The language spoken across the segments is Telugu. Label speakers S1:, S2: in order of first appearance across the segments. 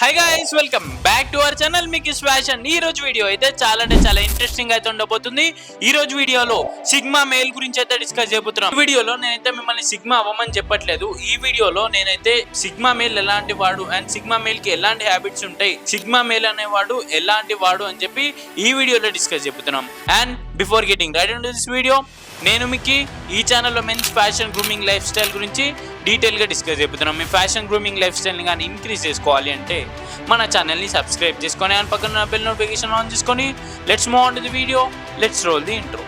S1: High guys, welcome back to our channel మికిస్ ఫ్యాషన్. ఈ రోజు వీడియో అయితే చాలా ఇంట్రెస్టింగ్ అయితే ఉండబోతుంది. ఈ రోజు వీడియోలో సిగ్మా మేల్ గురించి అయితే డిస్కస్ చేయబోతున్నాం. ఈ వీడియోలో నేనైతే మిమ్మల్ని సిగ్మా అవ్వమని చెప్పట్లేదు. ఈ వీడియోలో నేనైతే సిగ్మా మేల్ ఎలాంటి వాడు అండ్ సిగ్మా మేల్ కి ఎలాంటి హ్యాబిట్స్ ఉంటాయి, సిగ్మా మేల్ అనేవాడు ఎలాంటి వాడు అని చెప్పి ఈ వీడియోలో డిస్కస్ చేయబోతున్నాం. And before getting right into this video, నేను మీకు ఈ ఛానల్లో men's fashion grooming lifestyle గురించి డీటెయిల్గా డిస్కస్ చేయబోతున్నాం. మీ ఫ్యాషన్ గ్రూమింగ్ లైఫ్ స్టైల్ని కానీ ఇంక్రీజ్ చేసుకోవాలి అంటే మన ఛానల్ని సబ్స్క్రైబ్ చేసుకొని అండ్ పక్కన బెల్ నోటిఫికేషన్ ఆన్ చేసుకొని let's move on to the video, let's roll the intro.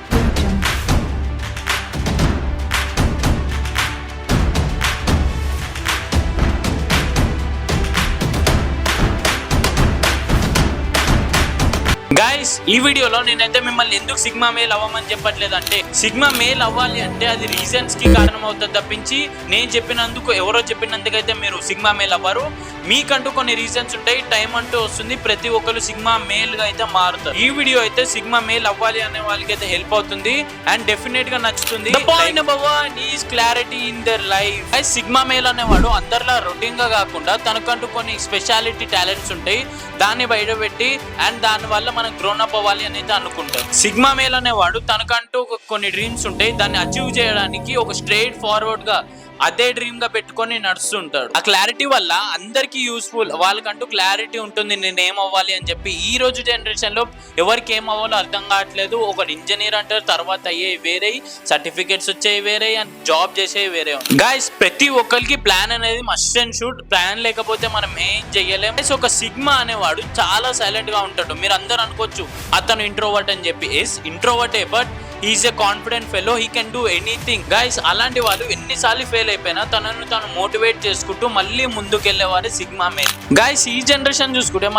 S1: Guys, ఈ వీడియోలో నేనైతే మిమ్మల్ని ఎందుకు సిగ్మా మేల్ అవ్వమని చెప్పట్లేదు అంటే, సిగ్మా మేల్ అవ్వాలి అంటే అది రీజన్స్ కి కారణం అవుతుంది తప్పించి నేను చెప్పినందుకు ఎవరో చెప్పినందుకైతే మీరు సిగ్మా మేల్ అవ్వరు. మీకంటూ కొన్ని రీజన్స్ ఉంటాయి, టైం అంటూ వస్తుంది, ప్రతి ఒక్కరు సిగ్మా మేల్ గా అయితే మారుతారు. ఈ వీడియో అయితే సిగ్మా మేల్ అవ్వాలి అనే వాళ్ళకి అయితే హెల్ప్ అవుతుంది అండ్ డెఫినెట్ గా నచ్చుతుంది. Point number 1 is clarity in their life. Sigma male అనేవాడు అందరిలా రొటీన్ గా కాకుండా తనకంటూ కొన్ని స్పెషాలిటీ టాలెంట్స్ ఉంటాయి, దాన్ని బయట పెట్టి అండ్ దాని వల్ల మనం గ్రోన్ అప్ అవ్వాలి అని అయితే అనుకుంటారు. సిగ్మా మేల్ అనేవాడు తనకంటూ కొన్ని డ్రీమ్స్ ఉంటాయి, దాన్ని అచీవ్ చేయడానికి ఒక స్ట్రైట్ ఫార్వర్డ్ గా అదే డ్రీమ్ గా పెట్టుకొని నడుస్తుంటాడు. ఆ క్లారిటీ వల్ల అందరికి యూస్ఫుల్, వాళ్ళకంటూ క్లారిటీ ఉంటుంది నేను ఏం అవ్వాలి అని చెప్పి. ఈ రోజు జనరేషన్ లో ఎవరికి ఏం అవ్వాలో అర్థం కావట్లేదు. ఒకటి ఇంజనీర్ అంటారు, తర్వాత అయ్యే వేరే, సర్టిఫికేట్స్ వచ్చేవి వేరే అండ్ జాబ్ చేసేవి వేరే. గైస్, ప్రతి ఒక్కరికి ప్లాన్ అనేది మస్ట్ అండ్ షుడ్. ప్లాన్ లేకపోతే మనం ఏం చెయ్యలేం. ఒక సిగ్మా అనేవాడు చాలా సైలెంట్ గా ఉంటాడు. మీరు అందరూ అనుకోవచ్చు అతను ఇంట్రోవర్ట్ అని చెప్పి. ఎస్, ఇంట్రోవర్టే, but is a confident fellow, he can do anything. Guys, అలాంటి వాళ్ళు ఎన్నిసార్లు ఫెయిల్ అయిపోయినా తనను తాను మోటివేట్ చేసుకుంటూ మళ్ళీ ముందుకెళ్లేవారు సిగ్మా మేల్. గైస్, ఈ జనరేషన్ చూసుకుంటే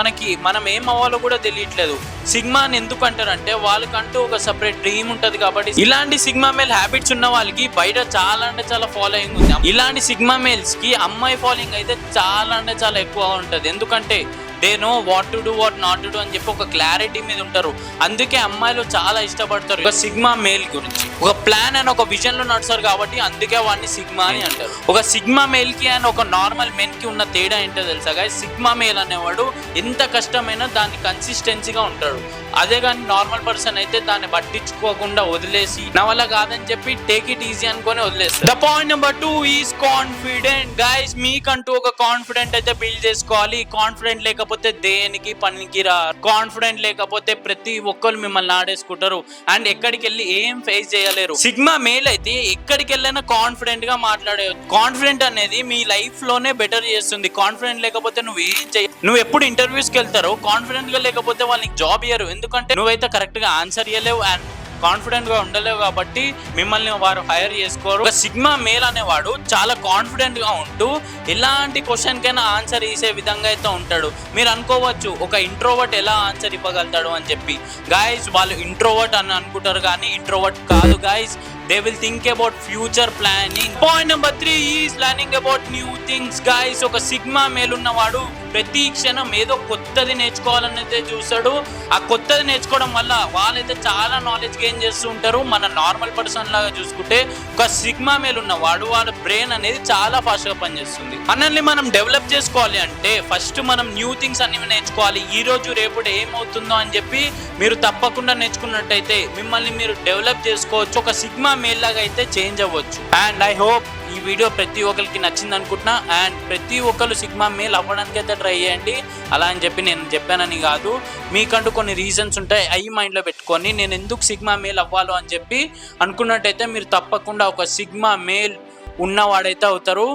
S1: మనం ఏం అవ్వాలో కూడా తెలియట్లేదు. సిగ్మాని ఎందుకు అంటారంటే వాళ్ళకంటూ ఒక సపరేట్ డ్రీమ్ ఉంటది కాబట్టి. ఇలాంటి సిగ్మా మేల్ హ్యాబిట్స్ ఉన్న వాళ్ళకి బయట చాలా అంటే చాలా ఫాలోయింగ్ ఉంది. ఇలాంటి సిగ్మా మేల్స్ కి అమ్మాయి ఫాలోయింగ్ అయితే చాలా అంటే చాలా ఎక్కువ ఉంటది. ఎందుకంటే they know what to do, what not to do అని చెప్పి ఒక క్లారిటీ మీద ఉంటారు. అందుకే అమ్మాయిలు చాలా ఇష్టపడతారు ఒక సిగ్మా మేల్ గురించి. ఒక ప్లాన్ అండ్ ఒక విజన్ లో నడుస్తారు కాబట్టి అందుకే వాడిని సిగ్మా అని అంటారు. ఒక సిగ్మా మేల్ కి అండ్ ఒక నార్మల్ మెన్ కి ఉన్న తేడా ఏంటో తెలుసా గైస్? సిగ్మా మేల్ అనేవాడు ఎంత కష్టమైనా దాన్ని కన్సిస్టెన్సీగా ఉంటాడు. అదే కానీ నార్మల్ పర్సన్ అయితే దాన్ని పట్టించుకోకుండా వదిలేసి నా వల్ల కాదని చెప్పి టేక్ ఇట్ ఈజీ అనుకొని వదిలేస్తారు. The point number 2 is confident. Guys, మీకంటూ ఒక కాన్ఫిడెంట్ అయితే బిల్డ్ చేసుకోవాలి. కాన్ఫిడెంట్ లేకపోతే దేనికి పనికి రా. కాన్ఫిడెంట్ లేకపోతే ప్రతి ఒక్కరు మిమ్మల్ని ఆడేసుకుంటారు అండ్ ఎక్కడికి వెళ్ళి ఏం ఫేస్ చేయలేరు. సిగ్మా మేల్ అయితే ఎక్కడికి వెళ్ళినా కాన్ఫిడెంట్ గా మాట్లాడేయచ్చు. కాన్ఫిడెంట్ అనేది మీ లైఫ్ లోనే బెటర్ చేస్తుంది. కాన్ఫిడెంట్ లేకపోతే నువ్వు ఎప్పుడు ఇంటర్వ్యూస్కి వెళ్తారో కాన్ఫిడెంట్ గా లేకపోతే వాళ్ళకి జాబ్ ఇయ్యరు. ఎందుకంటే నువ్వైతే కరెక్ట్ గా ఆన్సర్ ఇవ్వలేవు అండ్ కాన్ఫిడెంట్ గా ఉండలేవు కాబట్టి మిమ్మల్ని వారు హైర్ చేసుకోరు. ఒక సిగ్మా మేల్ అనేవాడు చాలా కాన్ఫిడెంట్ గా ఉంటూ ఎలాంటి క్వశ్చన్ కైనా ఆన్సర్ ఇచ్చే విధంగా అయితే ఉంటాడు. మీరు అనుకోవచ్చు ఒక ఇంట్రోవర్ట్ ఎలా ఆన్సర్ ఇవ్వగలుగుతాడు అని చెప్పి. గాయస్, వాళ్ళు ఇంట్రోవర్ట్ అని అనుకుంటారు కానీ ఇంట్రోవర్ట్ కాదు guys. They will think about future planning. Point number 3 is learning about new things. Guys, ఒక సిగ్మా మేల్ ఉన్నవాడు ప్రతి క్షణం ఏదో కొత్తది నేర్చుకోవాలని అయితే చూస్తాడు. ఆ కొత్తది నేర్చుకోవడం వల్ల వాళ్ళైతే చాలా నాలెడ్జ్ గెయిన్ చేస్తూ ఉంటారు. మన నార్మల్ పర్సన్ లాగా చూసుకుంటే ఒక సిగ్మా మేల్ ఉన్నవాడు వాళ్ళ బ్రెయిన్ అనేది చాలా ఫాస్ట్ గా పనిచేస్తుంది. మనల్ని మనం డెవలప్ చేసుకోవాలి అంటే ఫస్ట్ మనం న్యూ థింగ్స్ అన్ని నేర్చుకోవాలి. ఈ రోజు రేపు ఏమవుతుందో అని చెప్పి మీరు తప్పకుండా నేర్చుకున్నట్టయితే మిమ్మల్ని మీరు డెవలప్ చేసుకోవచ్చు. ఒక సిగ్మా మేల్ లాగా అయితే చేంజ్ అవ్వచ్చు. అండ్ ఐ హోప్ ఈ వీడియో ప్రతి ఒక్కరికి నచ్చింది అనుకుంటున్నా. అండ్ ప్రతి ఒక్కరు సిగ్మా మేల్ అవ్వడానికి అయితే ట్రై చేయండి. అలా అని చెప్పి నేను చెప్పానని కాదు, మీకంటూ కొన్ని రీజన్స్ ఉంటాయి, అవి మైండ్లో పెట్టుకొని నేను ఎందుకు సిగ్మా మేల్ అవ్వాలో అని చెప్పి అనుకున్నట్టయితే మీరు తప్పకుండా ఒక సిగ్మా మేల్ ఉన్నవాడైతే అవుతారు.